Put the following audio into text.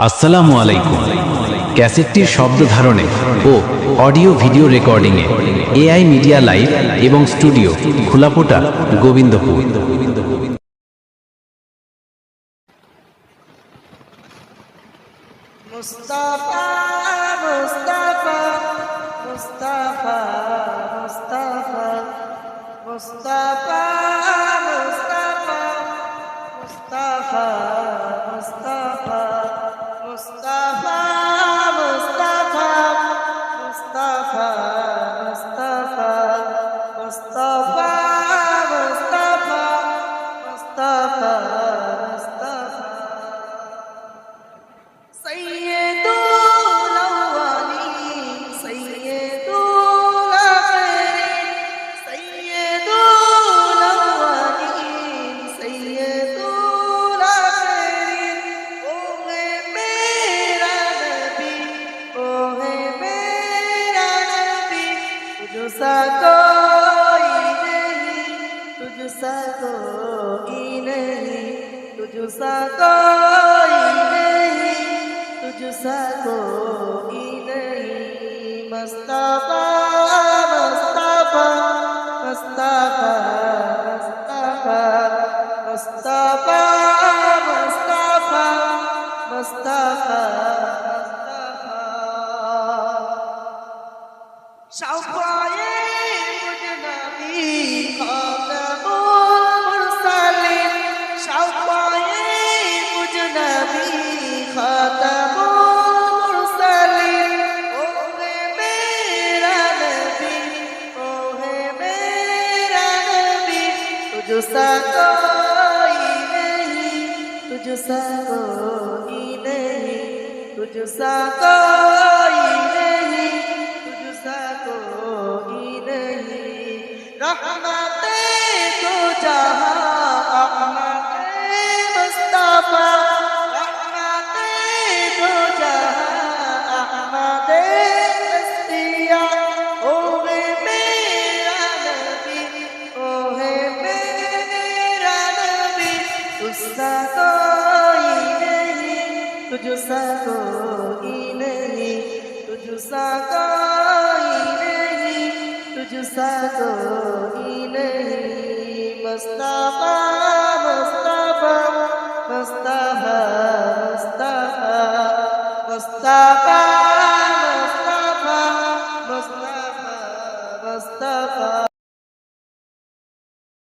আসসালামু আলাইকুম। ক্যাসেটটির শব্দ ধারণে ও অডিও ভিডিও রেকর্ডিংয়ে এআই মিডিয়া লাইভ এবং studio, Kholapota, Gobindapur. Mustafa Mustafa Mustafa Mustafa Mustafa Mustafa Mustafa Mustafa Mustafa Mustafa Mustafa Mustafa Mustafa Mustafa Mustafa سيدul awwalin sayyidul akhirin sayyidul awwalin sayyidul akhirin o hai mera nabi o hai mera nabi tujhsa koi nahi tujhsa koi nahi tujhsa koi nahi तुझसा कोई नहीं मुस्तफा मुस्तफा मुस्तफा मुस्तफा मुस्तफा मुस्तफा मुस्तफा शौक़-ए मुजनबी खातमुल मुरसलीन शौक़-ए मुजनबी खातमुल तुझसा कोई नहीं तुझसा कोई नहीं तुझसा कोई नहीं तुझसा कोई नहीं रहमते तो जहां रहमते मुस्तफा रहमते तो जहां रहमते हस्तिया ओ वे मेरा नबी ओ है तुझसा कोई नहीं तुझसा कोई नहीं तुझसा कोई नहीं तुझसा कोई नहीं मुस्तफा मुस्तफा मुस्तफा मुस्तफा मुस्तफा